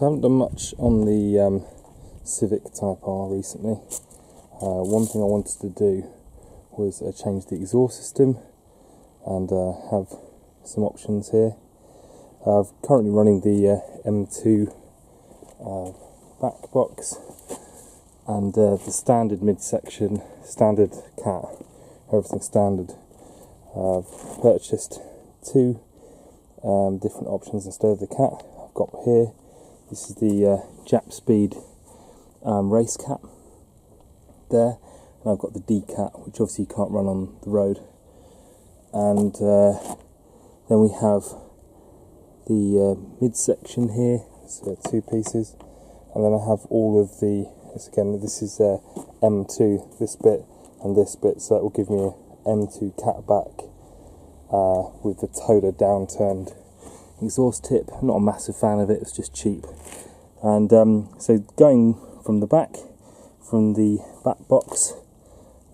So I haven't done much on the Civic Type R recently. One thing I wanted to do was change the exhaust system and have some options here. I'm currently running the M2 back box and the standard midsection, standard cat, everything standard. I've purchased two different options instead of the cat. I've got here, this is the Jap Speed race cat there, and I've got the D cat, which obviously you can't run on the road. And then we have the midsection here, so two pieces, and then I have all of the, this is M2, this bit and this bit, so that will give me a M2 cat back with the Toda downturned exhaust tip. I'm not a massive fan of it, it's just cheap. And so going from the back box,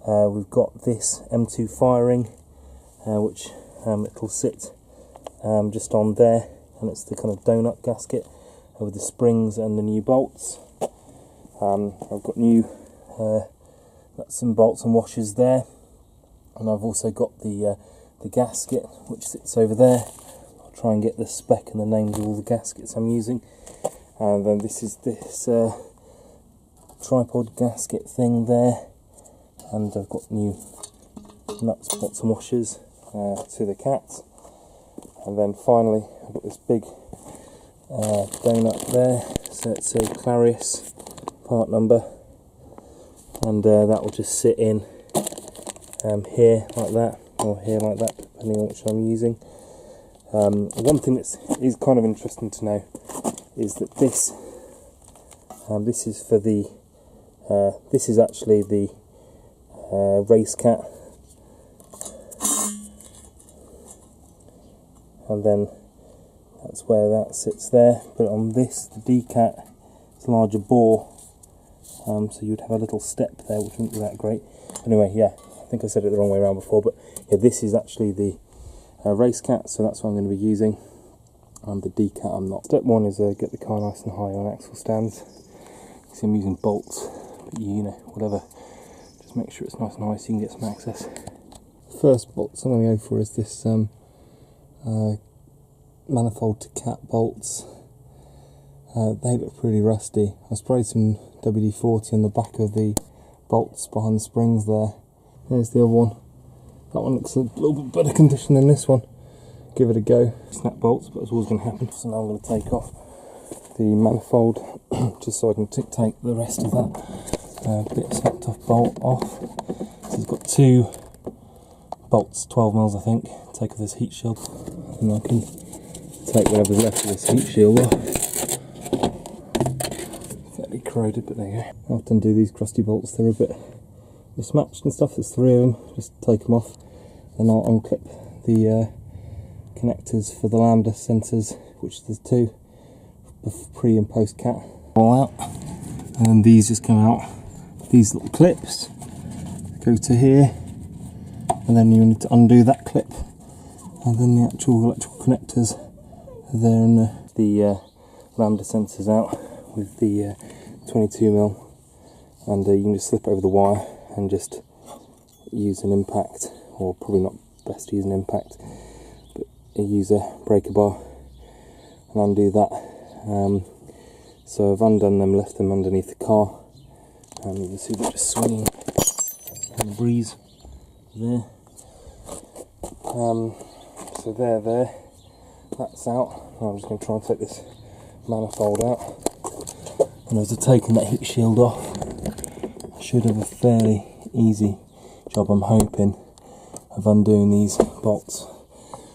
we've got this M2 firing, which it'll sit just on there, and it's the kind of donut gasket with the springs and the new bolts. I've got new nuts and bolts and washers there, and I've also got the gasket which sits over there. I'll try and get the spec and the names of all the gaskets I'm using. And then this is this tripod gasket thing there, and I've got new nuts, bolts and washers to the cat. And then finally I've got this big donut there, so it's a Clarius part number, and that will just sit in here like that, or here like that, depending on which I'm using. One thing that is kind of interesting to know is that this is for the this is actually the race cat, and then that's where that sits there. But on this, the D cat, it's a larger bore, so you'd have a little step there, which wouldn't be that great. Anyway, yeah, I think I said it the wrong way around before, but yeah, this is actually the race cat, so that's what I'm going to be using. And the D cat I'm not. Step one is get the car nice and high on axle stands. See, I'm using bolts, but you know, whatever. Just make sure it's nice and high so you can get some access. First bolts I'm going to go for is this Manifold to cat bolts. They look pretty rusty. I sprayed some WD-40 on the back of the bolts behind the springs there. There's the other one. That one looks a little bit better condition than this one. Give it a go. Snap bolts, but it's always going to happen. So now I'm going to take off the manifold just so I can take the rest of that bit snapped off bolt off. So it's got two bolts, 12 mils I think. Take off this heat shield, and I can take whatever's left of this heat shield off. Fairly corroded, but there you go. I often do these crusty bolts, they're a bit mismatched and stuff. There's three of them, just take them off, and I'll unclip the connectors for the lambda sensors, which there's two, pre and post cat, all out, and then these just come out. These little clips go to here, and then you need to undo that clip, and then the actual electrical connectors are there, and the lambda sensors out with the 22mm, and you can just slip over the wire and just use an impact, or probably not best to use an impact, but use a breaker bar and undo that. So I've undone them, left them underneath the car, and you can see they're just swinging in the breeze there. So there, that's out. I'm just going to try and take this manifold out, and as I've taken that heat shield off, I should have a fairly easy job, I'm hoping, of undoing these bolts.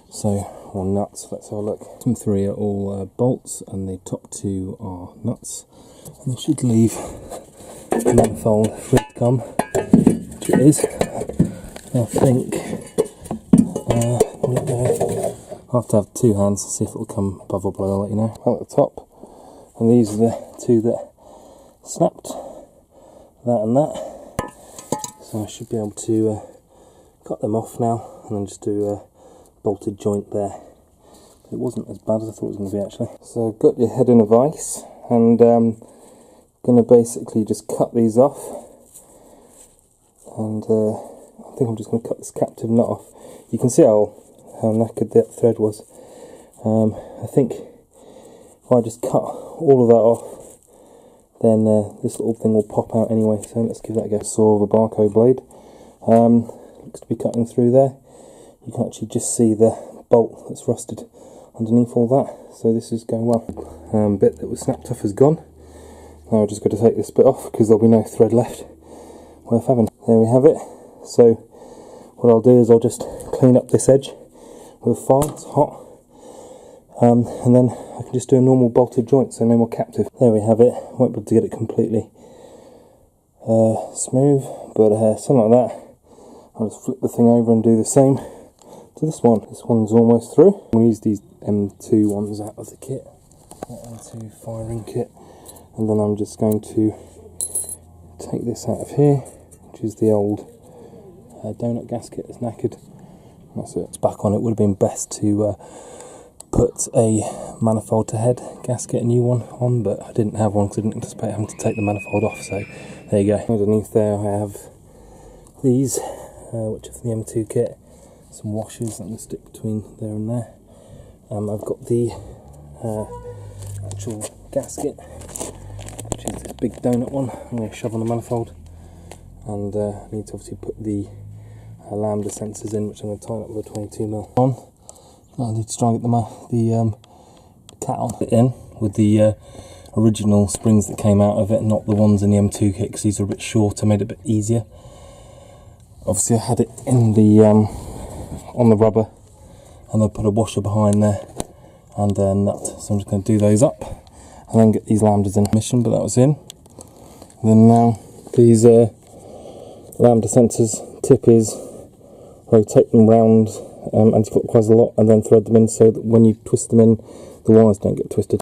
So, or nuts, let's have a look. Some three are all bolts, and the top two are nuts, and they should leave the manifold free to come, which it is. I think I'll have to have two hands to see if it will come above or below. I'll let you know. Out at the top, and these are the two that snapped, that and that. So I should be able to cut them off now, and then just do a bolted joint there. It wasn't as bad as I thought it was going to be actually. So got your head in a vise, and going to basically just cut these off, and I think I'm just going to cut this captive nut off. You can see how knackered that thread was. I think if I just cut all of that off, then this little thing will pop out anyway, so let's give that a go. Saw of a Barco blade, looks to be cutting through there. You can actually just see the bolt that's rusted underneath all that, so this is going well. Bit that was snapped off is gone. Now I've just got to take this bit off because there'll be no thread left worth having. There we have it. So what I'll do is I'll just clean up this edge with file, it's hot, and then I can just do a normal bolted joint, so no more captive. There we have it. Won't be able to get it completely smooth, but something like that. I'll just flip the thing over and do the same to this one. This one's almost through. We'll use these M2 ones out of the kit, M2 firing kit, and then I'm just going to take this out of here, which is the old donut gasket that's knackered. That's it. It's back on. It would have been best to put a manifold to head gasket, a new one, on, but I didn't have one because I didn't anticipate having to take the manifold off, so there you go. Underneath there I have these, which are from the M2 kit, some washers that I'm going to stick between there and there. I've got the actual gasket, which is this big donut one. I'm going to shove on the manifold, and I need to obviously put the lambda sensors in, which I'm going to tighten up with a 22mm on. I need to try and get the cat on it in with the original springs that came out of it, not the ones in the M2 kit, because these are a bit shorter, made it a bit easier. Obviously I had it in the on the rubber, and I put a washer behind there and a nut, so I'm just going to do those up and then get these lambdas in mission, but that was in. And then now these lambda sensors, tip is rotate them round anti-clockwise a lot, and then thread them in so that when you twist them in, the wires don't get twisted.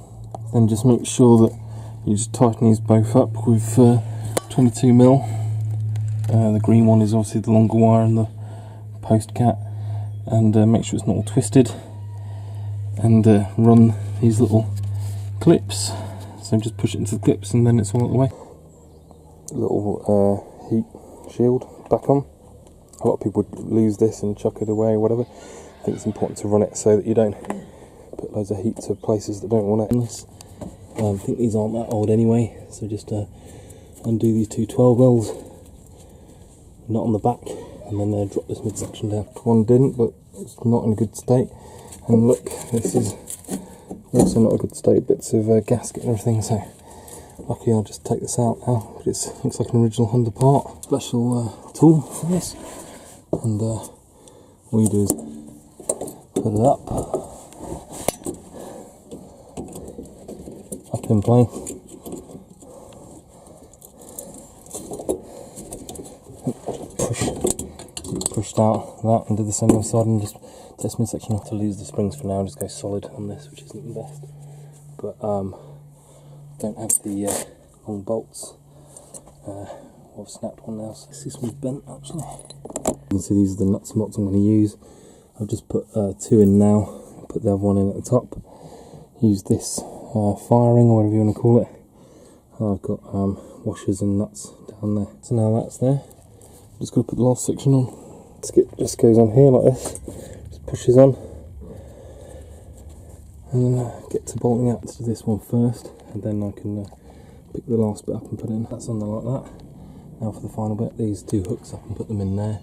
Then just make sure that you just tighten these both up with 22mm. The green one is obviously the longer wire and the post cat, and make sure it's not all twisted, and run these little clips, so just push it into the clips and then it's all out the way. Little heat shield back on. A lot of people would lose this and chuck it away or whatever. I think it's important to run it so that you don't put loads of heat to places that don't want it. I think these aren't that old anyway, so just undo these two 12mm, nut on the back, and then drop this midsection down. One didn't, but it's not in a good state. And look, this is also not a good state, bits of gasket and everything, so lucky I'll just take this out now, but it looks like an original Honda part. Special tool for this, and all you do is put it up in place, pushed out that, and do the same other side, and just take this midsection off. To lose the springs for now, and just go solid on this, which isn't the best, but don't have the long bolts. I've snapped one now, so this one's bent actually. You can see these are the nuts and bolts I'm going to use. I've just put two in now, put the other one in at the top. Use this firing, or whatever you want to call it. I've got washers and nuts down there. So now that's there. Just got to put the last section on. Skip just goes on here like this, just pushes on, and then get to bolting out to this one first, and then I can pick the last bit up and put it in. That's on there like that. Now for the final bit, these two hooks up and put them in there,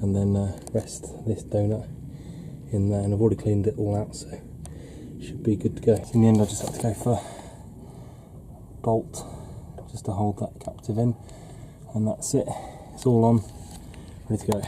and then rest this donut in there, and I've already cleaned it all out, so it should be good to go. In the end I just have to go for a bolt just to hold that captive in, and that's it. It's all on, ready to go.